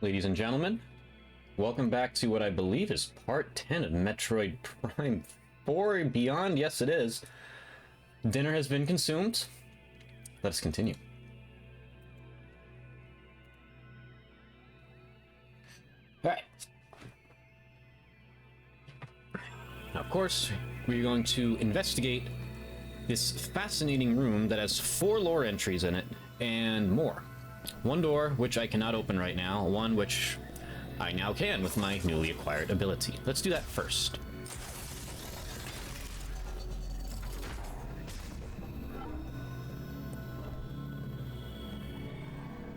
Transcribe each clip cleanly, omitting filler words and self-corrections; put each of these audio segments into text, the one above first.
Ladies and gentlemen, welcome back to what I believe is part 10 of Metroid Prime 4 Beyond. Yes, it is. Dinner has been consumed. Let us continue. Alright. Now, of course, we're going to investigate this fascinating room that has 4 lore entries in it and more. One door, which I cannot open right now, one which I now can with my newly acquired ability. Let's do that first.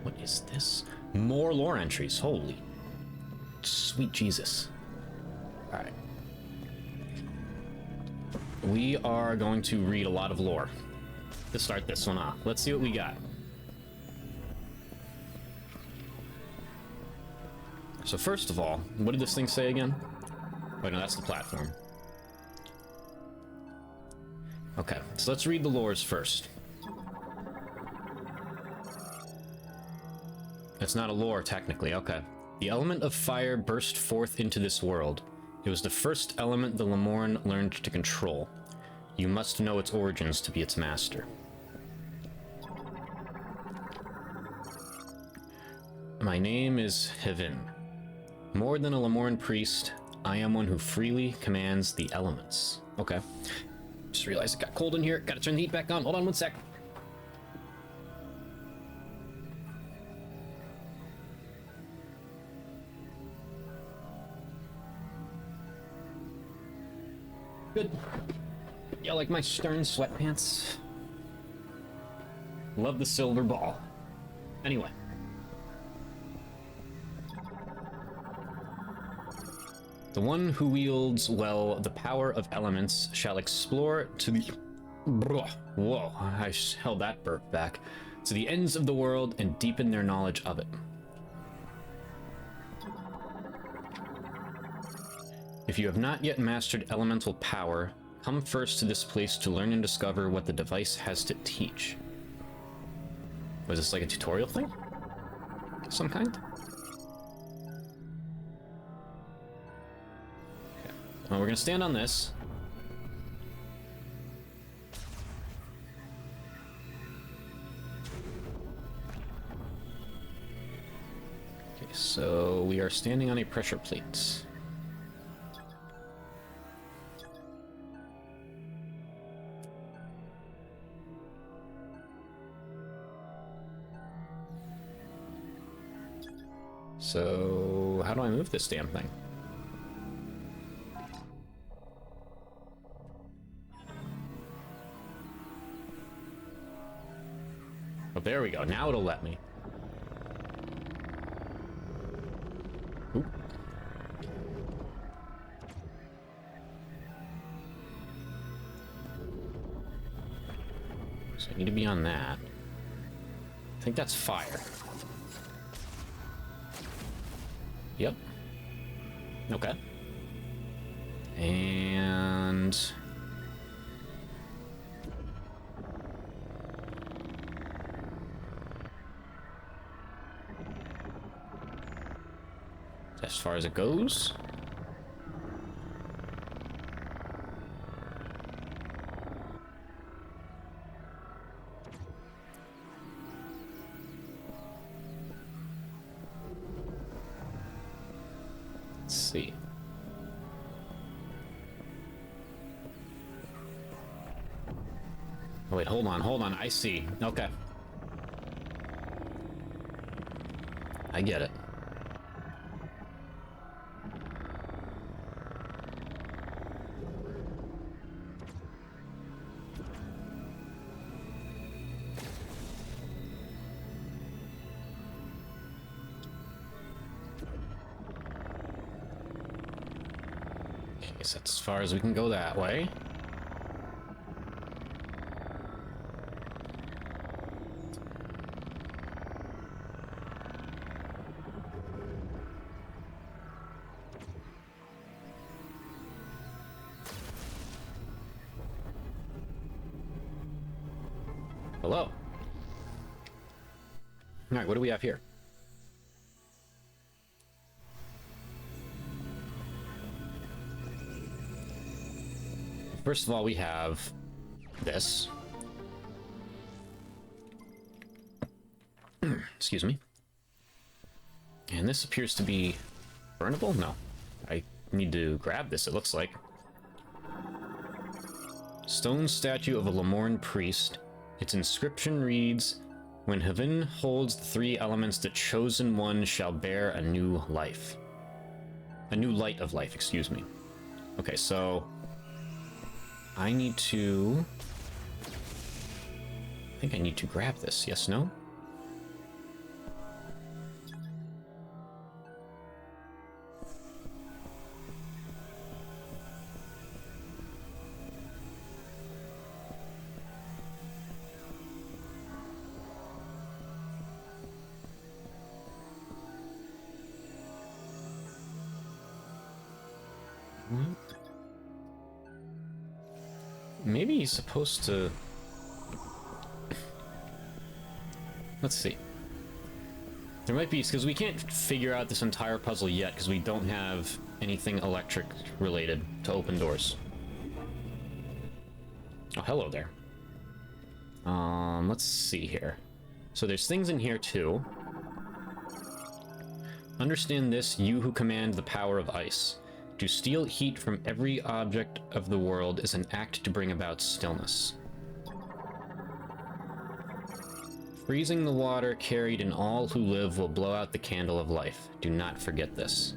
What is this? More lore entries. Holy sweet Jesus. Alright. We are going to read a lot of lore to start this one off. Let's see what we got. So first of all, what did this thing say again? Wait, no, that's the platform. Okay, so let's read the lores first. It's not a lore, technically. Okay. The element of fire burst forth into this world. It was the first element the Lemorn learned to control. You must know its origins to be its master. My name is Hevin. More than a Lemorn priest, I am one who freely commands the elements. Okay. Just realized it got cold in here. Gotta turn the heat back on. Hold on one sec. Good. Yeah, like my Stern sweatpants. Love the silver ball. Anyway. The one who wields, well, the power of elements shall explore to the... Whoa, I held that burp back. To the ends of the world and deepen their knowledge of it. If you have not yet mastered elemental power, come first to this place to learn and discover what the device has to teach. Was this like a tutorial thing? Of some kind? Well, we're gonna stand on this. Okay, so we are standing on a pressure plate. So, how do I move this damn thing? Oh, there we go. Now it'll let me. Oop. So I need to be on that. I think that's fire. Yep. Okay. And... as far as it goes. Let's see. Oh, wait, hold on. I see. Okay. I get it. That's as far as we can go that way. Hello. Alright, what do we have here? first of all, we have this. Excuse me. And this appears to be burnable? No. I need to grab this, it looks like. Stone statue of a Lemorn priest. Its inscription reads, "When heaven holds the three elements, the chosen one shall bear a new life." A new light of life, excuse me. Okay, so I need to... I think I need to grab this. Yes, no? Maybe he's supposed to... Let's see. There might be... Because we can't figure out this entire puzzle yet, because we don't have anything electric related to open doors. Oh, hello there. Let's see here. So there's things in here, too. Understand this, you who command the power of ice. To steal heat from every object of the world is an act to bring about stillness. Freezing the water carried in all who live will blow out the candle of life. Do not forget this.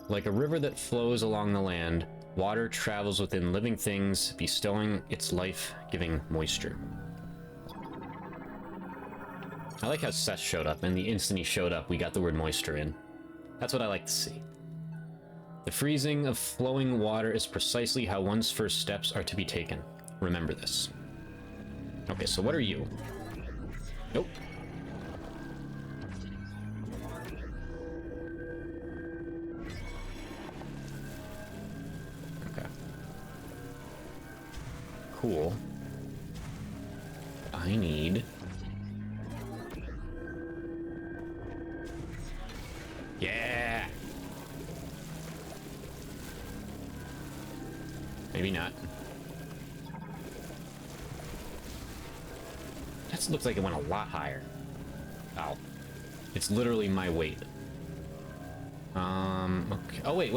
Like a river that flows along the land, water travels within living things, bestowing its life-giving moisture. I like how Seth showed up, and the instant he showed up, we got the word moisture in. That's what I like to see. The freezing of flowing water is precisely how one's first steps are to be taken. Remember this. Okay, so what are you? Nope. Okay. Cool. I need... Yeah! Maybe not. That looks like it went a lot higher. Oh. It's literally my weight. Okay. Oh, wait.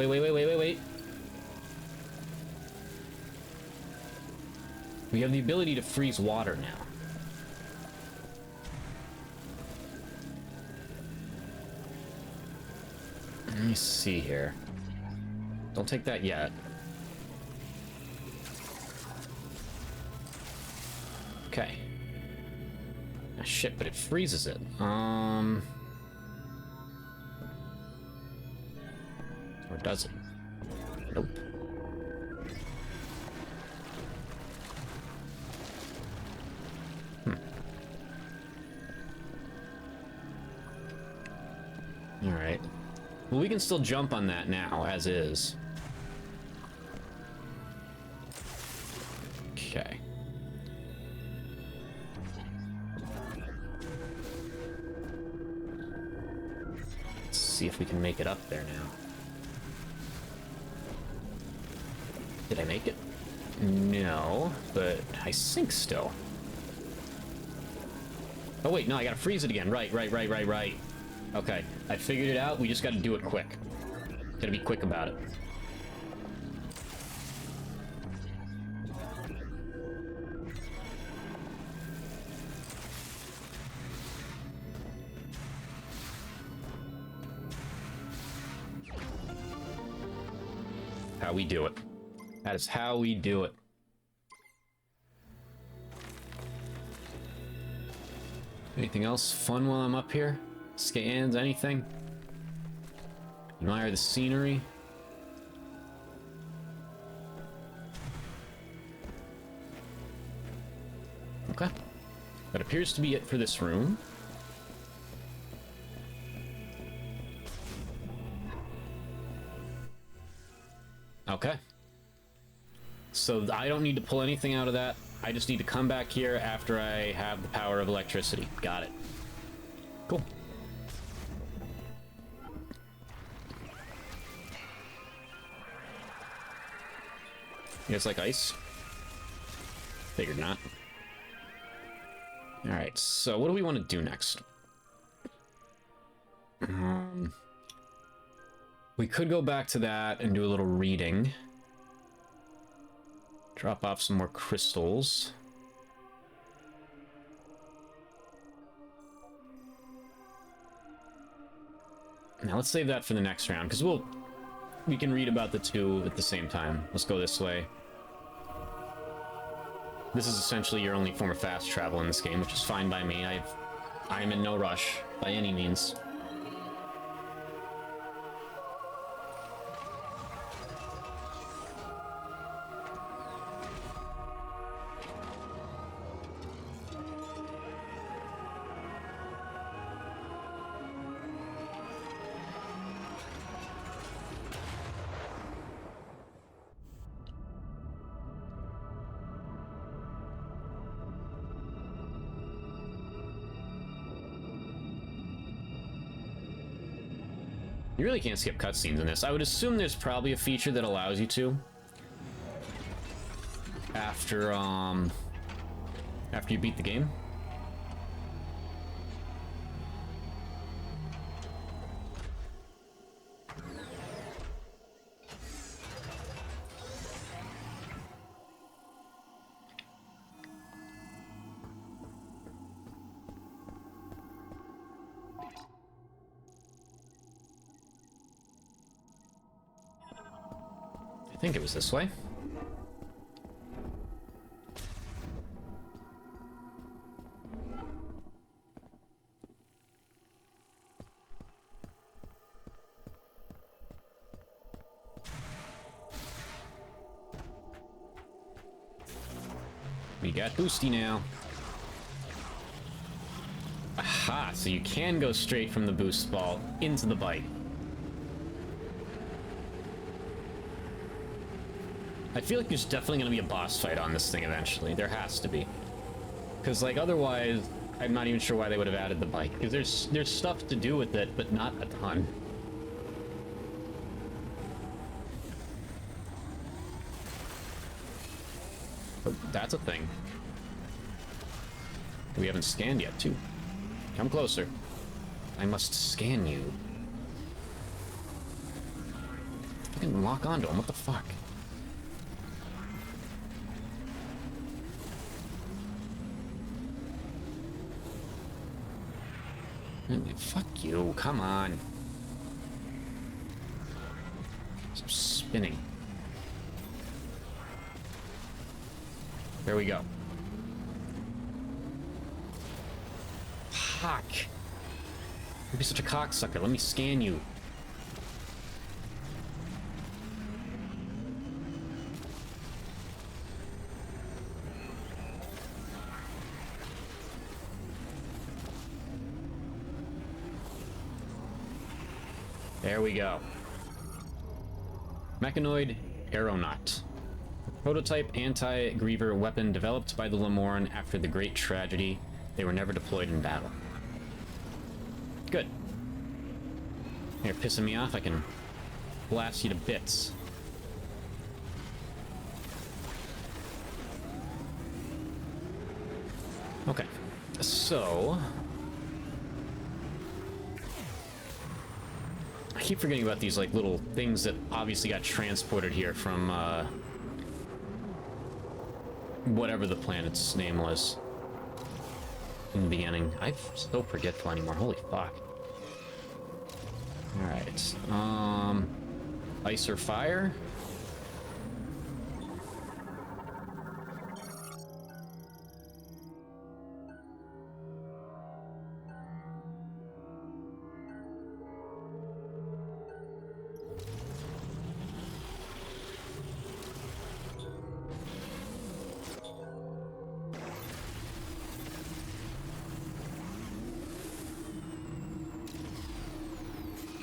We have the ability to freeze water now. Let me see here. Don't take that yet. Okay. Ah, shit, but it freezes it. Or does it? Nope. Alright. Well, we can still jump on that now, as is. Okay. Let's see if we can make it up there now. Did I make it? No, but I sink still. Oh wait, no, I gotta freeze it again. Right. Okay, I figured it out. We just gotta do it quick. Gotta be quick about it. How we do it. That is how we do it. Anything else fun while I'm up here? Scans, anything? Admire the scenery. Okay. That appears to be it for this room. Okay. So I don't need to pull anything out of that. I just need to come back here after I have the power of electricity. Got it. Cool. You guys like ice? Figured not. Alright, so what do we want to do next? We could go back to that and do a little reading. Drop off some more crystals. Now let's save that for the next round, because we can read about the two at the same time. Let's go this way. This is essentially your only form of fast travel in this game, which is fine by me. I'm in no rush by any means. You really can't skip cutscenes in this. I would assume there's probably a feature that allows you to. After you beat the game. I think it was this way. We got boosty now. Aha, so you can go straight from the boost ball into the bite. I feel like there's definitely going to be a boss fight on this thing eventually. There has to be. Because, like, otherwise, I'm not even sure why they would have added the bike. Because there's stuff to do with it, but not a ton. But that's a thing. We haven't scanned yet, too. Come closer. I must scan you. I can lock onto him. What the fuck? Fuck you, come on. Stop spinning. There we go. Fuck. You'd be such a cocksucker. Let me scan you. There we go. Mechanoid Aeronaut. Prototype anti-griever weapon developed by the Lemorn after the Great Tragedy. They were never deployed in battle. Good. You're pissing me off. I can blast you to bits. Okay. So... I keep forgetting about these, like, little things that obviously got transported here from, whatever the planet's name was in the beginning. I'm so forgetful anymore. Holy fuck. Alright. Ice or fire?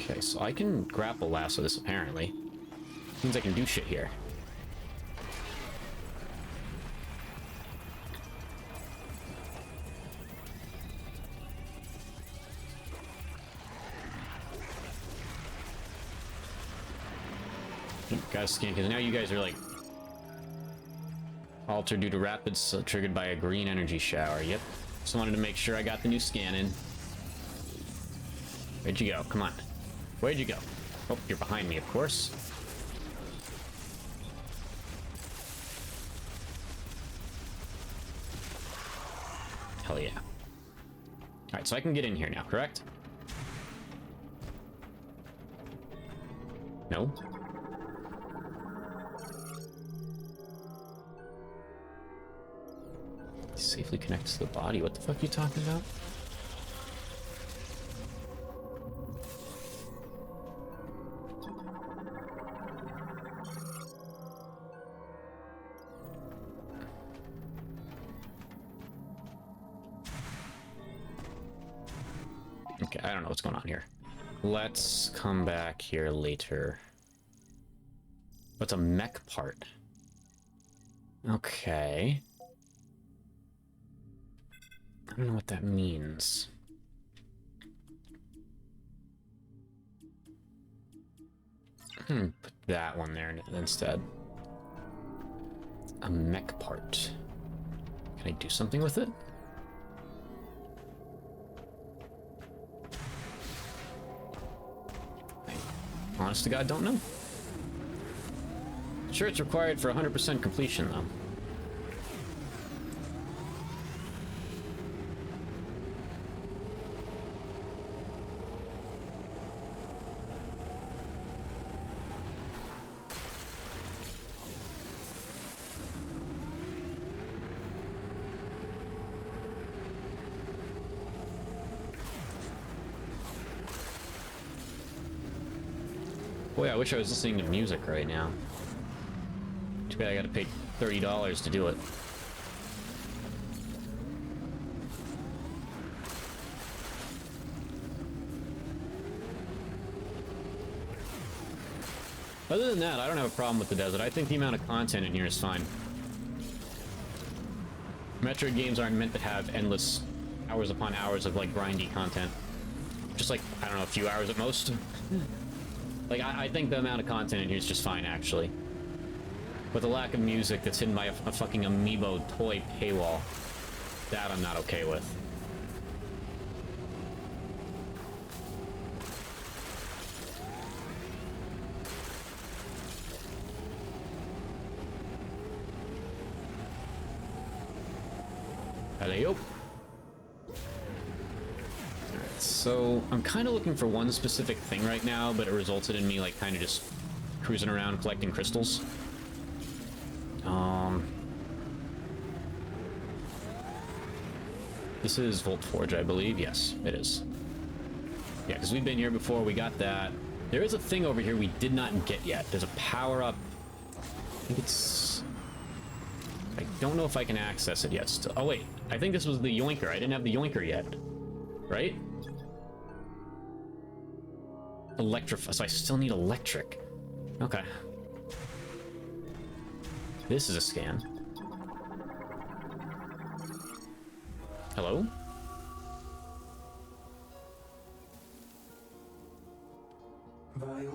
Okay, so I can grapple lasso this, apparently. Means I can do shit here. You guys scan, because now you guys are, like, altered due to rapids triggered by a green energy shower. Yep. Just wanted to make sure I got the new scan in. Where'd you go? Come on. Where'd you go? Oh, you're behind me, of course. Hell yeah. Alright, so I can get in here now, correct? No? Safely connects to the body. What the fuck are you talking about? Okay, I don't know what's going on here. Let's come back here later. What's a mech part? Okay. I don't know what that means. Put that one there instead. A mech part. Can I do something with it? I honest to God don't know. Sure, it's required for 100% completion though. Boy, I wish I was listening to music right now. Too bad I gotta pay $30 to do it. Other than that, I don't have a problem with the desert. I think the amount of content in here is fine. Metroid games aren't meant to have endless hours upon hours of, like, grindy content. Just, like, I don't know, a few hours at most. Like, I think the amount of content in here is just fine, actually. But the lack of music that's hidden by a fucking amiibo toy paywall, that I'm not okay with. Hello. So, I'm kind of looking for one specific thing right now, but it resulted in me, like, kind of just cruising around collecting crystals. This is Volt Forge, I believe. Yes, it is. Yeah, because we've been here before. We got that. There is a thing over here we did not get yet. There's a power-up. I think it's... I don't know if I can access it yet. Still. Oh, wait. I think this was the Yoinker. I didn't have the Yoinker yet. Right? Electrify. So I still need electric. Okay. This is a scan. Hello? It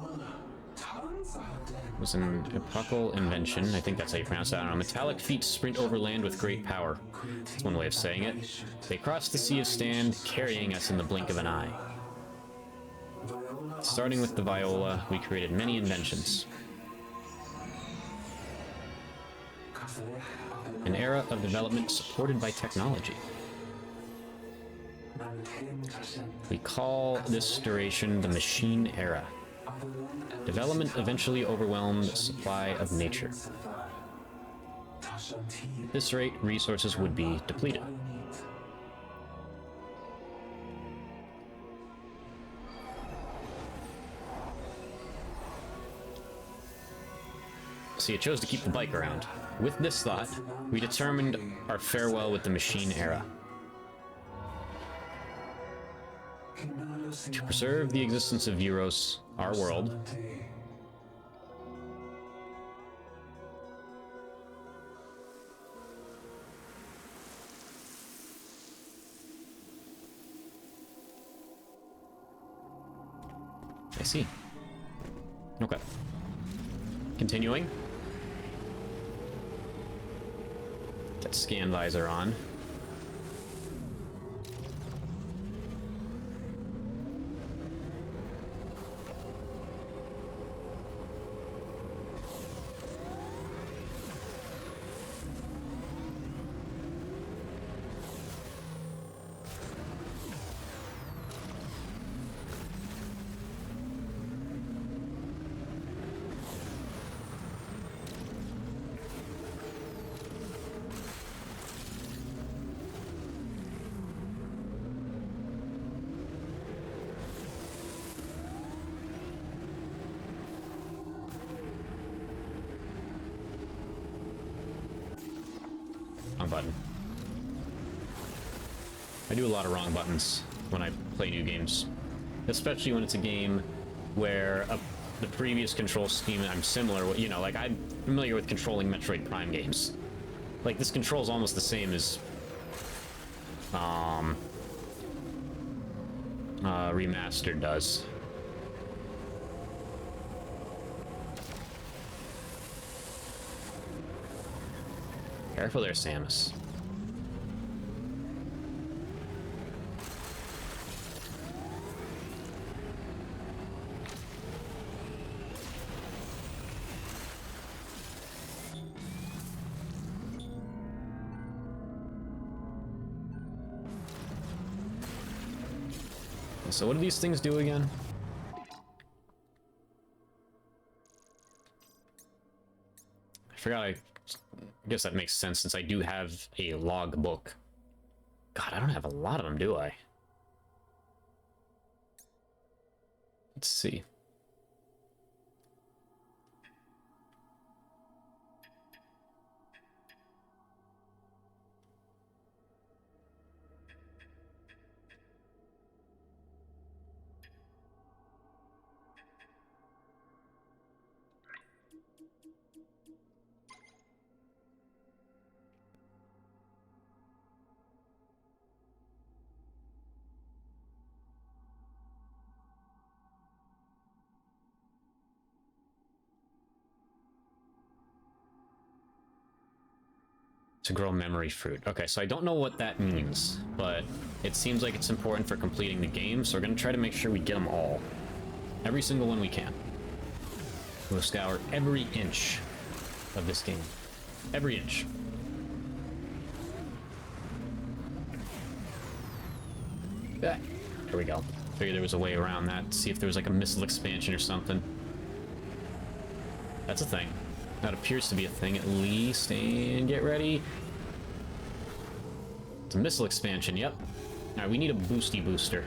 was an epochal invention. I think that's how you pronounce that. I don't know. Metallic feet sprint over land with great power. That's one way of saying it. They cross the sea of stand, carrying us in the blink of an eye. Starting with the viola, we created many inventions. An era of development supported by technology. We call this duration the machine era. Development eventually overwhelmed the supply of nature. At this rate, resources would be depleted. See, it chose to keep the bike around. With this thought, we determined our farewell with the machine era. To preserve the existence of Euros, our world, I see. Okay. Continuing. That scan visor on. Wrong button. I do a lot of wrong buttons when I play new games. Especially when it's a game where the previous control scheme, I'm similar, you know, like I'm familiar with controlling Metroid Prime games. Like this control's almost the same as Remastered does. Careful there, Samus. So what do these things do again? I forgot. I guess that makes sense since I do have a log book. God, I don't have a lot of them, do I? Let's see. To grow memory fruit. Okay, so I don't know what that means, but it seems like it's important for completing the game, so we're going to try to make sure we get them all. Every single one we can. We'll scour every inch of this game. Every inch. Ah, there we go. Figured there was a way around that. See if there was like a missile expansion or something. That's a thing. That appears to be a thing, at least. And get ready. It's a missile expansion, yep. Alright, we need a boosty booster.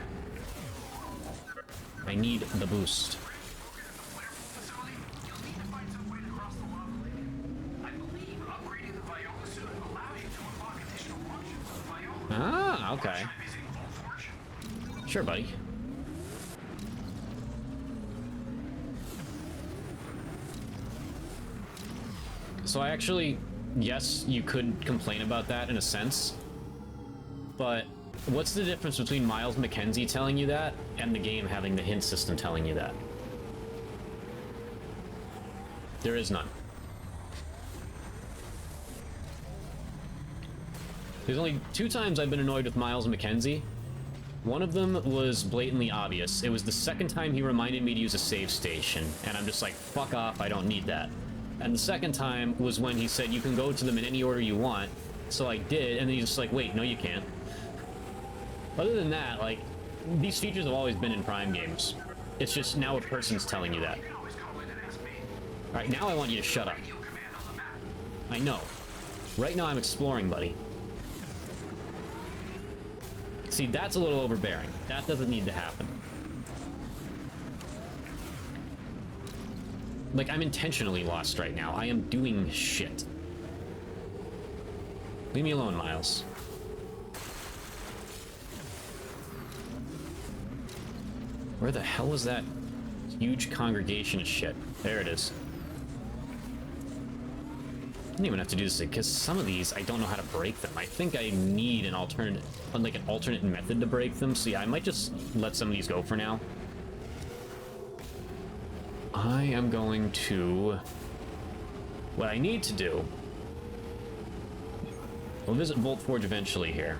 I need the boost. Ah, okay. Sure, buddy. So I actually, yes, you could complain about that in a sense, but what's the difference between Miles McKenzie telling you that and the game having the hint system telling you that? There is none. There's only 2 times I've been annoyed with Miles McKenzie. One of them was blatantly obvious. It was the second time he reminded me to use a save station, and I'm just like, fuck off, I don't need that. And the second time was when he said you can go to them in any order you want, so I did, and then he's just like, wait, no you can't. Other than that, like, these features have always been in Prime games. It's just now a person's telling you that. Alright, now I want you to shut up. I know. Right now I'm exploring, buddy. See, that's a little overbearing. That doesn't need to happen. Like, I'm intentionally lost right now. I am doing shit. Leave me alone, Miles. Where the hell was that huge congregation of shit? There it is. I don't even have to do this because some of these I don't know how to break them. I think I need an alternate method to break them. So yeah, I might just let some of these go for now. I am going to... What I need to do We'll visit Volt Forge eventually here.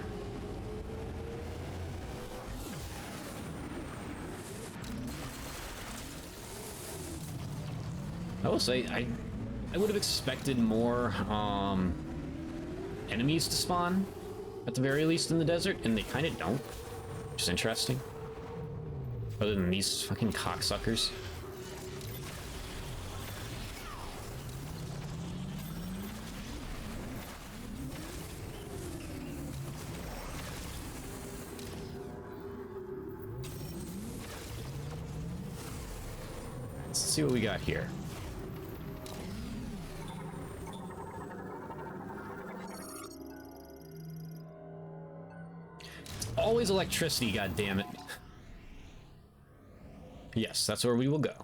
I will say, I would have expected more enemies to spawn, at the very least in the desert, and they kind of don't, which is interesting. Other than these fucking cocksuckers. Let's see what we got here. Always electricity, goddammit. Yes, that's where we will go.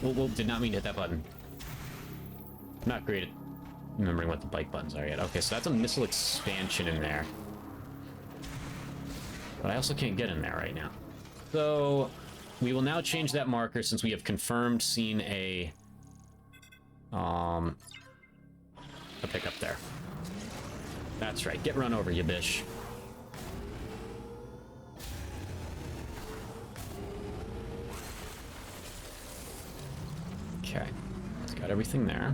Whoa, did not mean to hit that button. Not great at remembering what the bike buttons are yet. Okay, so that's a missile expansion in there. But I also can't get in there right now. So we will now change that marker since we have confirmed seen a pickup there. That's right. Get run over, you bish. Okay. It's got everything there.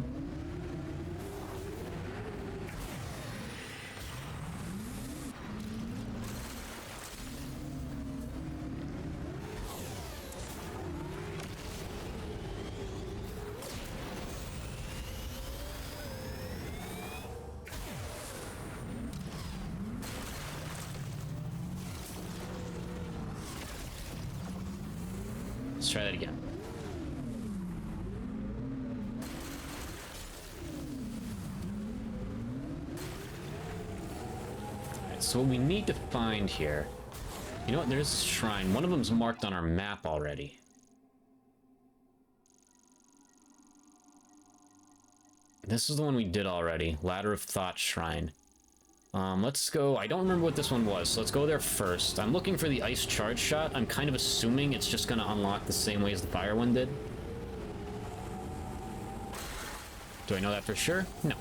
Let's try that again. Alright, so what we need to find here... You know what? There's a shrine. One of them's marked on our map already. This is the one we did already. Ladder of Thought Shrine. Let's go... I don't remember what this one was, so let's go there first. I'm looking for the ice charge shot. I'm kind of assuming it's just going to unlock the same way as the fire one did. Do I know that for sure? No.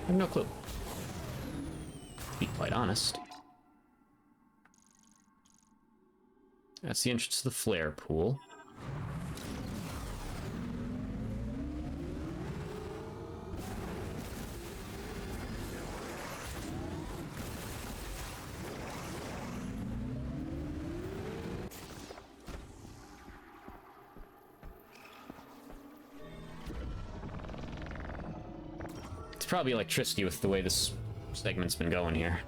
I have no clue. To be quite honest. That's the entrance to the flare pool. Probably electricity with the way this segment's been going here.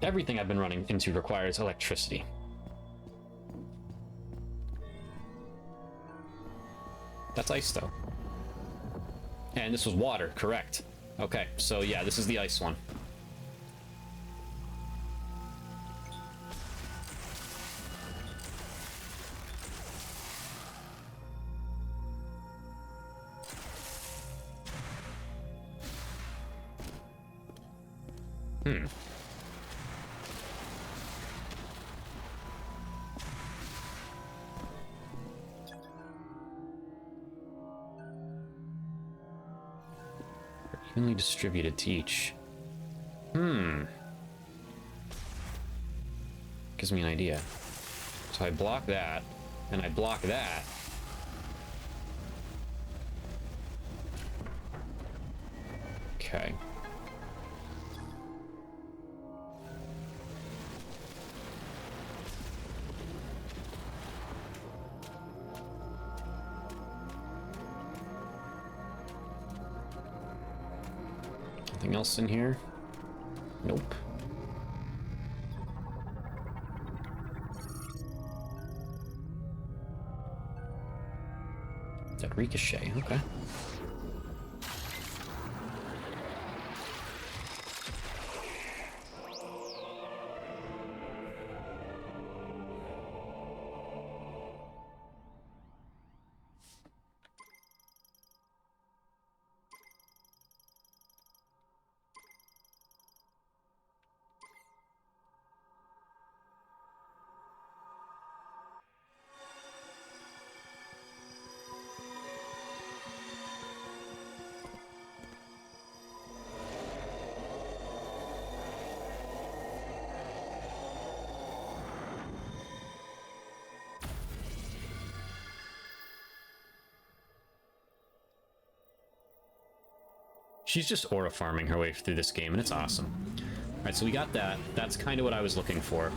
Everything I've been running into requires electricity. That's ice, though. And this was water, correct. Okay, so yeah, this is the ice one. Evenly distributed to each. Gives me an idea. So I block that, and I block that. Okay. Anything else in here? Nope. That ricochet, okay. She's just aura farming her way through this game, and it's awesome. Alright, so we got that. That's kind of what I was looking for.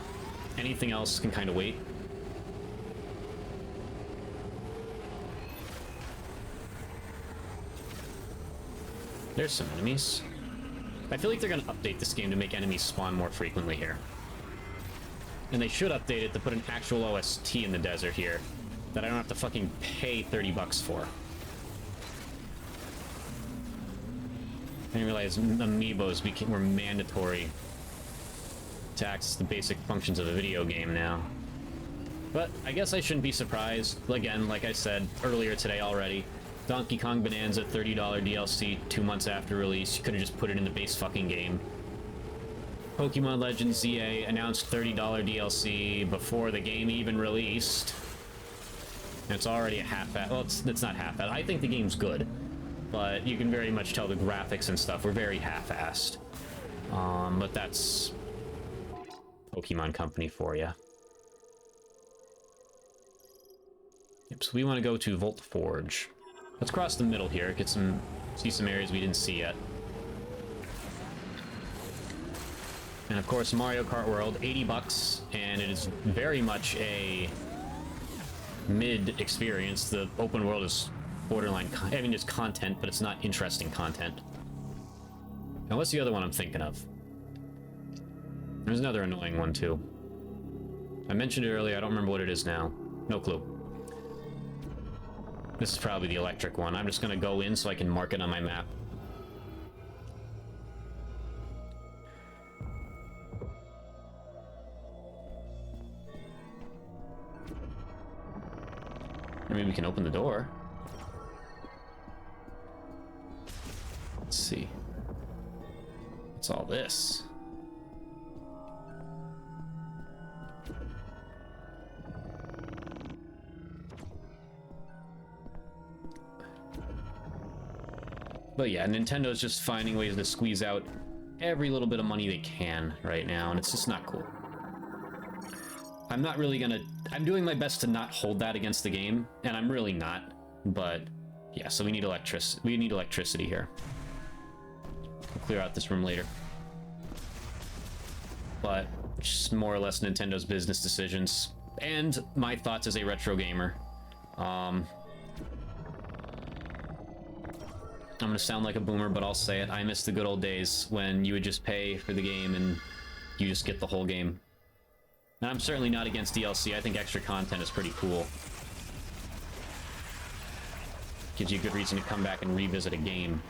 Anything else can kind of wait. There's some enemies. I feel like they're going to update this game to make enemies spawn more frequently here. And they should update it to put an actual OST in the desert here that I don't have to fucking pay 30 bucks for. I didn't realize amiibos were mandatory to access the basic functions of a video game now. But I guess I shouldn't be surprised. Again, like I said earlier today already, Donkey Kong Bonanza $30 DLC 2 months after release. You could have just put it in the base fucking game. Pokemon Legends ZA announced $30 DLC before the game even released. And it's already a half-assed. Well, it's not half-assed. I think the game's good. But you can very much tell the graphics and stuff were very half-assed. But that's Pokemon Company for you. Yep, so we want to go to Volt Forge. Let's cross the middle here, see some areas we didn't see yet. And of course, Mario Kart World, 80 bucks, and it is very much a mid experience. The open world is borderline, I mean, it's content, but it's not interesting content. Now, what's the other one I'm thinking of? There's another annoying one, too. I mentioned it earlier, I don't remember what it is now. No clue. This is probably the electric one. I'm just gonna go in so I can mark it on my map. Or maybe we can open the door. Let's see. What's all this? But yeah, Nintendo's just finding ways to squeeze out every little bit of money they can right now, and it's just not cool. I'm not really gonna... I'm doing my best to not hold that against the game, and I'm really not. But yeah, so we need electricity here. We'll clear out this room later. But just more or less Nintendo's business decisions, and my thoughts as a retro gamer. I'm gonna sound like a boomer, but I'll say it. I miss the good old days when you would just pay for the game and you just get the whole game. And I'm certainly not against DLC. I think extra content is pretty cool. Gives you a good reason to come back and revisit a game.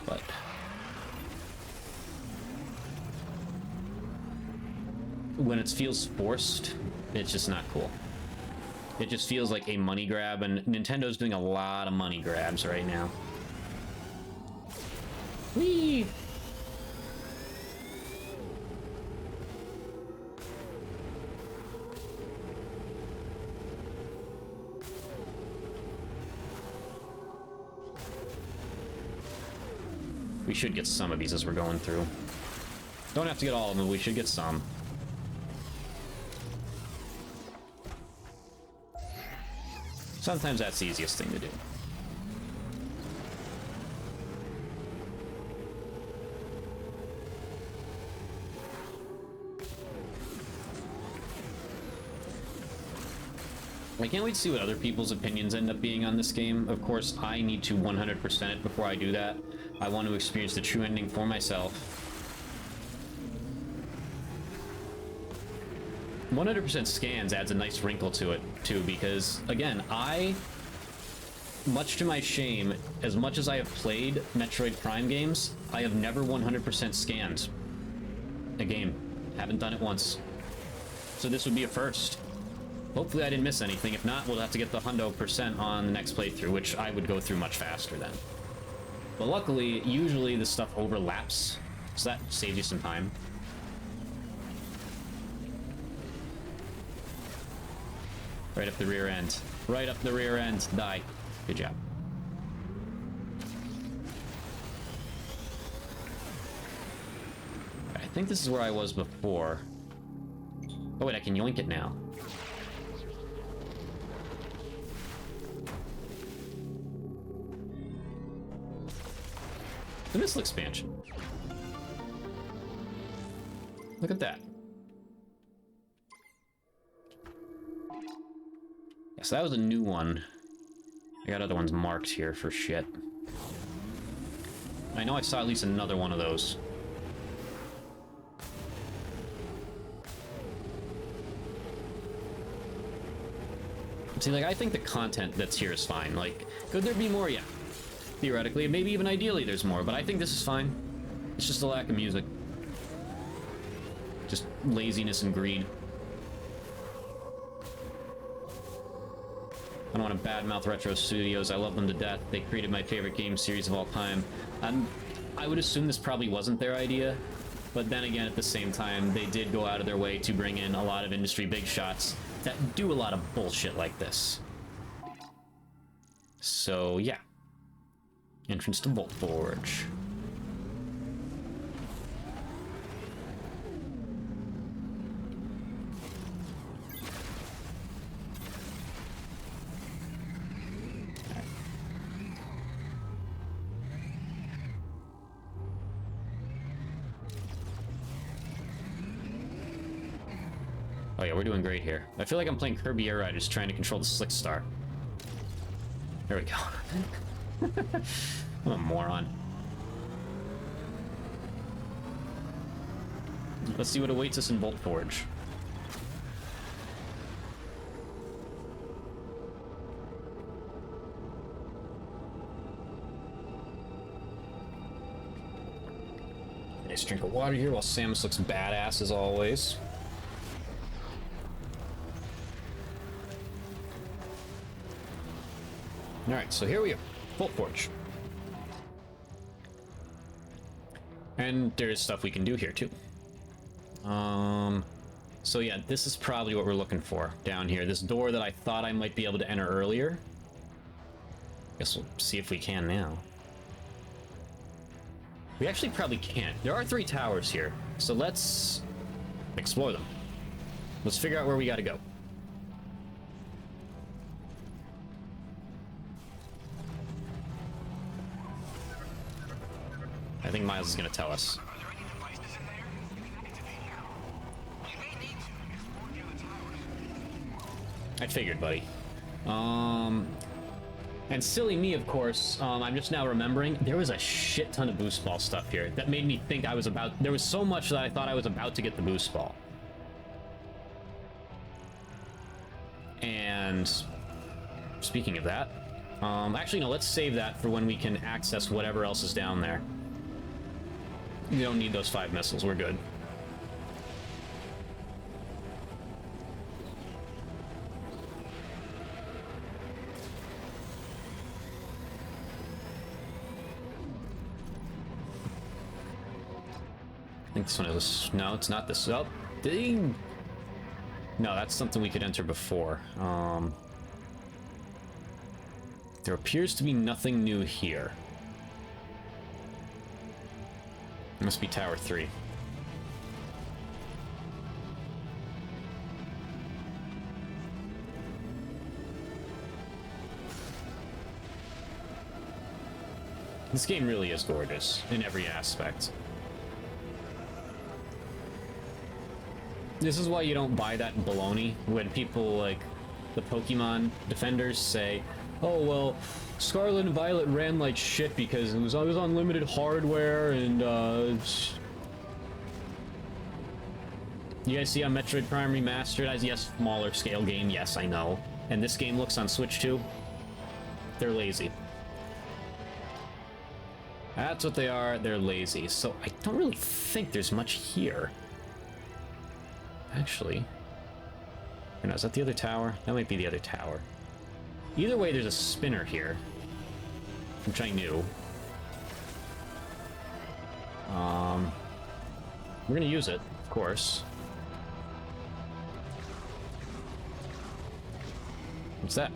But when it feels forced, it's just not cool. It just feels like a money grab, and Nintendo's doing a lot of money grabs right now. Whee! We should get some of these as we're going through. Don't have to get all of them, but we should get some. Sometimes that's the easiest thing to do. I can't wait to see what other people's opinions end up being on this game. Of course, I need to 100% it before I do that. I want to experience the true ending for myself. 100% scans adds a nice wrinkle to it, too, because, again, much to my shame, as much as I have played Metroid Prime games, I have never 100% scanned a game. Haven't done it once. So this would be a first. Hopefully I didn't miss anything. If not, we'll have to get the 100% on the next playthrough, which I would go through much faster then. But luckily, usually this stuff overlaps, so that saves you some time. Right up the rear end. Right up the rear end. Die. Good job. I think this is where I was before. Oh wait, I can yoink it now. The missile expansion. Look at that. Yeah, so that was a new one. I got other ones marked here for shit. I know I saw at least another one of those. See, like, I think the content that's here is fine. Like, could there be more? Yeah. Theoretically, maybe even ideally there's more, but I think this is fine. It's just a lack of music. Just laziness and greed. I don't want to badmouth Retro Studios. I love them to death. They created my favorite game series of all time. I would assume this probably wasn't their idea, but then again, at the same time, they did go out of their way to bring in a lot of industry big shots that do a lot of bullshit like this. So, yeah. Entrance to Volt Forge. Oh yeah, we're doing great here. I feel like I'm playing Kirby Air Riders trying to control the Slick Star. There we go. I'm a moron. Let's see what awaits us in Volt Forge. Nice drink of water here while Samus looks badass as always. Alright, so here we are. Volt Forge. And there's stuff we can do here, too. So yeah, this is probably what we're looking for down here. This door that I thought I might be able to enter earlier. Guess we'll see if we can now. We actually probably can't. There are 3 towers here, so let's explore them. Let's figure out where we gotta go. I think Miles is gonna tell us. I figured, buddy. And silly me, of course, I'm just now remembering, there was a shit ton of boost ball stuff here that made me think I was about... There was so much that I thought I was about to get the boost ball. And speaking of that, actually, no, let's save that for when we can access whatever else is down there. We don't need those 5 missiles, we're good. I think this one is... No, it's not this. Oh, ding! No, that's something we could enter before. There appears to be nothing new here. It must be Tower 3. This game really is gorgeous in every aspect. This is why you don't buy that baloney when people like the Pokemon defenders say, oh, well, Scarlet and Violet ran like shit because it was on limited hardware and, You guys see how Metroid Prime Remastered as, yes, smaller scale game, yes, I know. And this game looks on Switch too? They're lazy. That's what they are, they're lazy. So I don't really think there's much here. Actually, no, is that the other tower? That might be the other tower. Either way, there's a spinner here, which I knew. We're gonna use it, of course. What's that?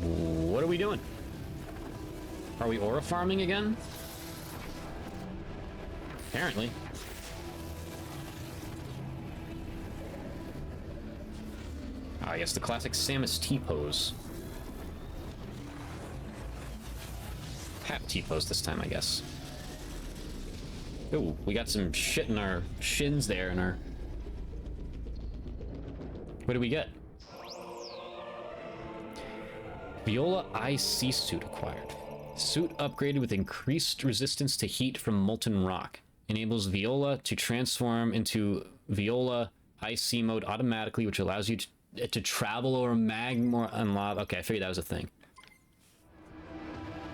What are we doing? Are we aura farming again? Apparently. yes, the classic Samus T-pose. Half T-pose this time, I guess. Ooh, we got some shit in our shins there, and our... What do we get? Viola IC suit acquired. Suit upgraded with increased resistance to heat from molten rock. Enables Viola to transform into Viola IC mode automatically, which allows you to travel over magma and lava. Okay, I figured that was a thing.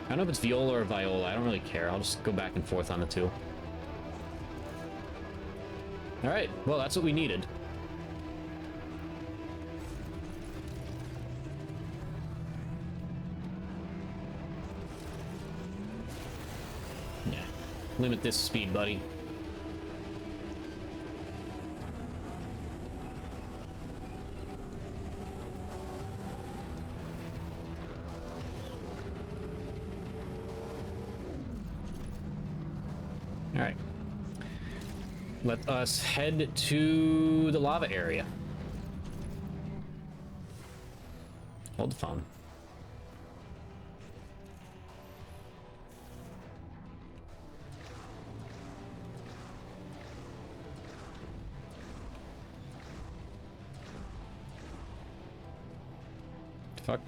I don't know if it's Viola or Viola. I don't really care. I'll just go back and forth on the two. Alright, well, that's what we needed. Yeah. Limit this speed, buddy. Alright. Let us head to the lava area. Hold the phone. Fuck.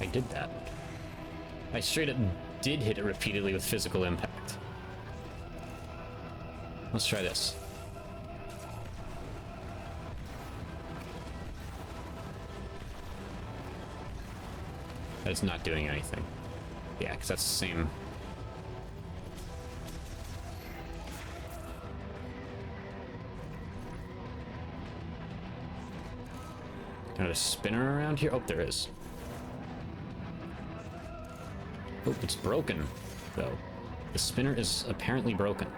I did that. I straight up did hit it repeatedly with physical impact. Let's try this. That's not doing anything. Yeah, because that's the same. Got a spinner around here? Oh, there is. Oh, it's broken, though. The spinner is apparently broken.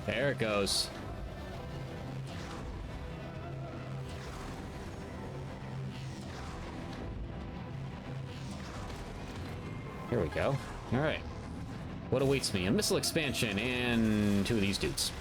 There it goes. Here we go. All right. What awaits me? A missile expansion and two of these dudes.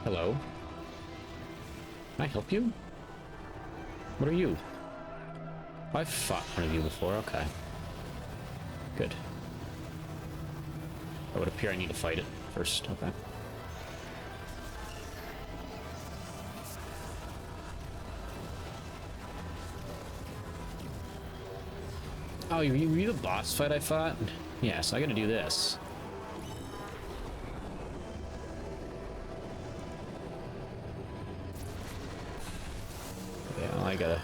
Hello. Can I help you? What are you? Oh, I've fought one of you before, okay. Good. It would appear I need to fight it first, okay. Oh, were you the boss fight I fought? Yeah, so I gotta do this. I gotta...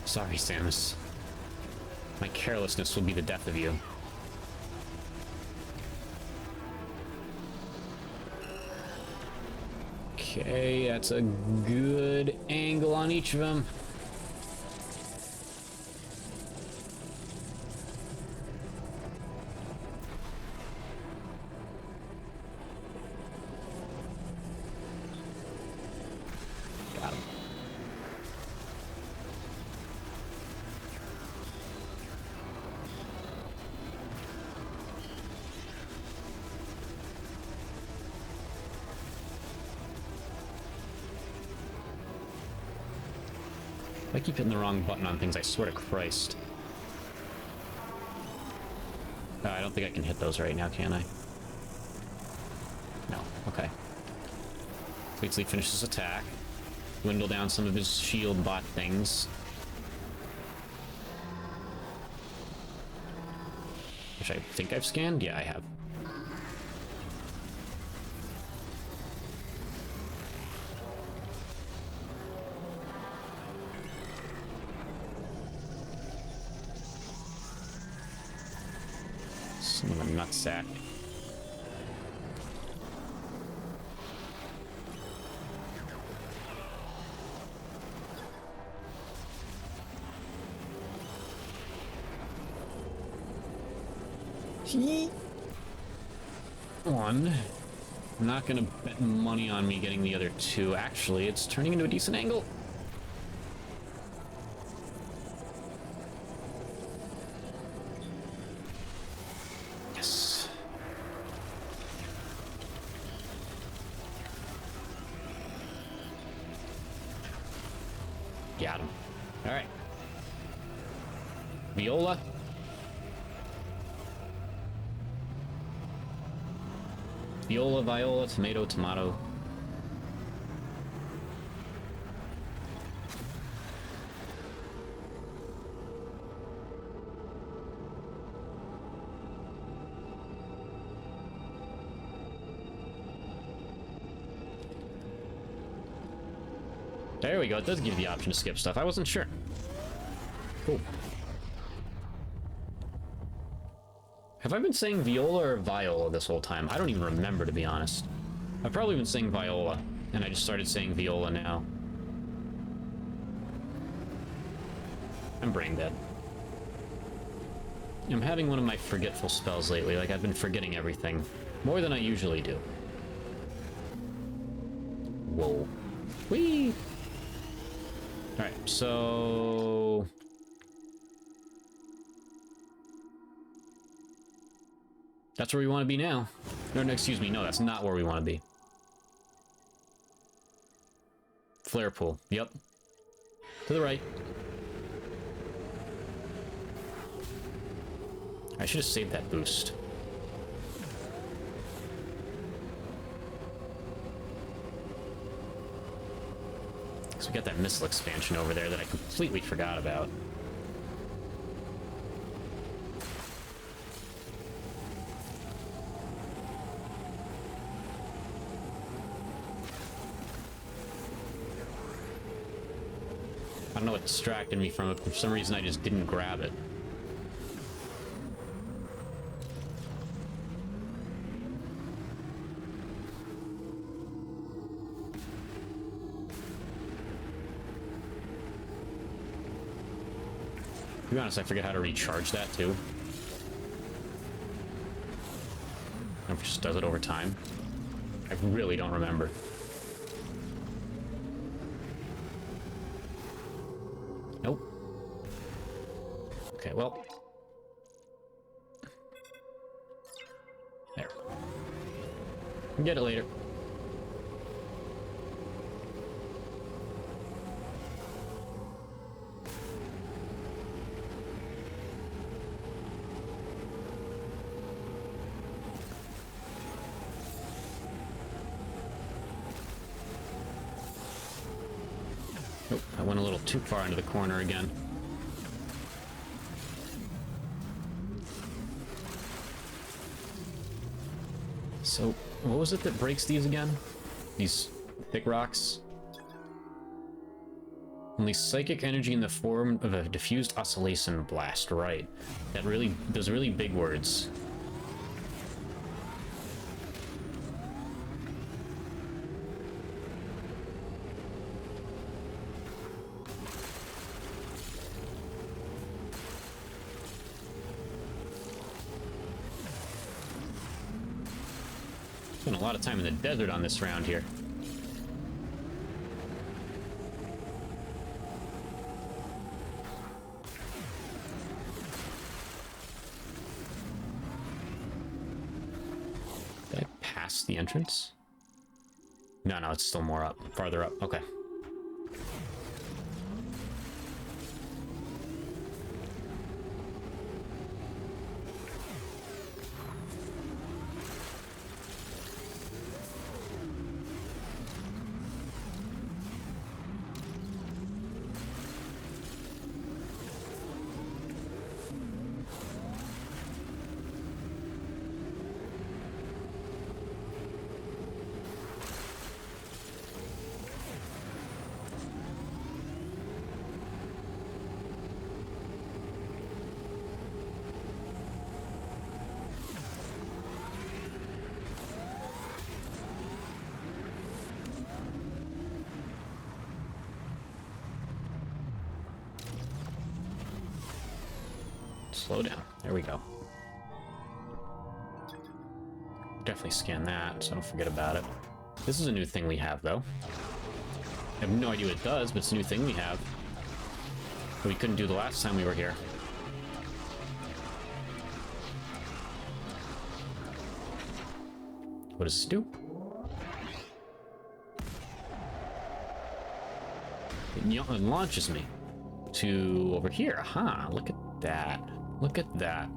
Sorry, Samus. My carelessness will be the death of you. Okay, that's a good angle on each of them. I keep hitting the wrong button on things, I swear to Christ. I don't think I can hit those right now, can I? No, okay. Wait till he finishes his attack. Dwindle down some of his shield bot things. Which I think I've scanned? Yeah, I have. Son of a nutsack. One. I'm not gonna bet money on me getting the other two. Actually, it's turning into a decent angle. Yes. Got him. All right. Viola. Viola, viola, tomato, tomato. There we go. It does give you the option to skip stuff. I wasn't sure. Cool. Have I been saying viola or viola this whole time? I don't even remember, to be honest. I've probably been saying viola, and I just started saying viola now. I'm brain dead. I'm having one of my forgetful spells lately, like I've been forgetting everything. More than I usually do. Whoa. Whee! Alright, so... That's where we want to be now. No, excuse me, no, that's not where we want to be. Flare pool, yep. To the right. I should have saved that boost. So we got that missile expansion over there that I completely forgot about. I don't know what distracted me from it. For some reason, I just didn't grab it. To be honest, I forget how to recharge that, too. It just does it over time. I really don't remember. Nope. Okay, well. There. We'll get it later. Nope, I went a little too far into the corner again. So, what was it that breaks these again? These thick rocks? Only psychic energy in the form of a diffused oscillation blast, right. Those really big words. Spent a lot of time in the desert on this round here. Did I pass the entrance? No, it's still more up. Farther up. Okay. Slow down. There we go. Definitely scan that, so don't forget about it. This is a new thing we have, though. I have no idea what it does, but it's a new thing we have. That we couldn't do the last time we were here. What does this do? It launches me to over here. Aha, look at that. Look at that.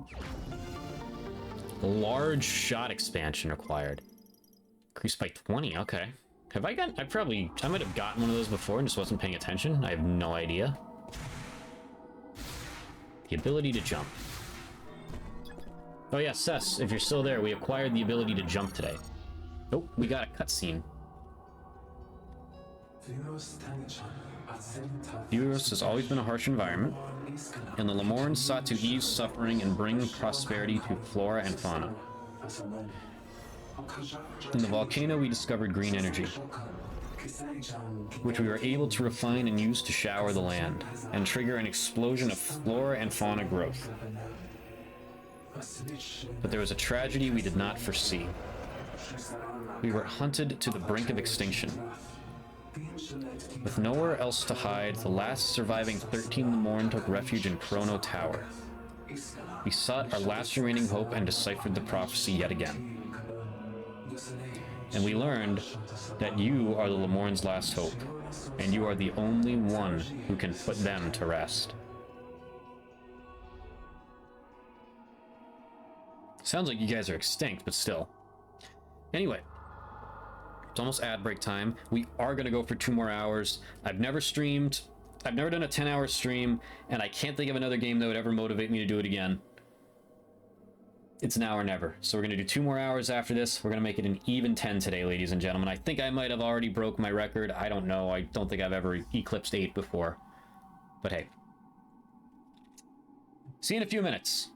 Large shot expansion required. Increased by 20, okay. Have I gotten... I might have gotten one of those before and just wasn't paying attention. I have no idea. The ability to jump. Oh yeah, Cess, if you're still there, we acquired the ability to jump today. Oh, we got a cutscene. Euros has always been a harsh environment, and the Lemorns sought to ease suffering and bring prosperity to flora and fauna. In the volcano, we discovered green energy, which we were able to refine and use to shower the land, and trigger an explosion of flora and fauna growth. But there was a tragedy we did not foresee. We were hunted to the brink of extinction. With nowhere else to hide, the last surviving 13 Lemorn took refuge in Chrono Tower. We sought our last remaining hope and deciphered the prophecy yet again. And we learned that you are the Lemorn's last hope, and you are the only one who can put them to rest. Sounds like you guys are extinct, but still. Anyway. It's almost ad break time. We are going to go for 2 more hours. I've never streamed. I've never done a 10-hour stream, and I can't think of another game that would ever motivate me to do it again. It's now or never. So we're going to do 2 more hours after this. We're going to make it an even 10 today, ladies and gentlemen. I think I might have already broke my record. I don't know. I don't think I've ever eclipsed 8 before. But hey. See you in a few minutes.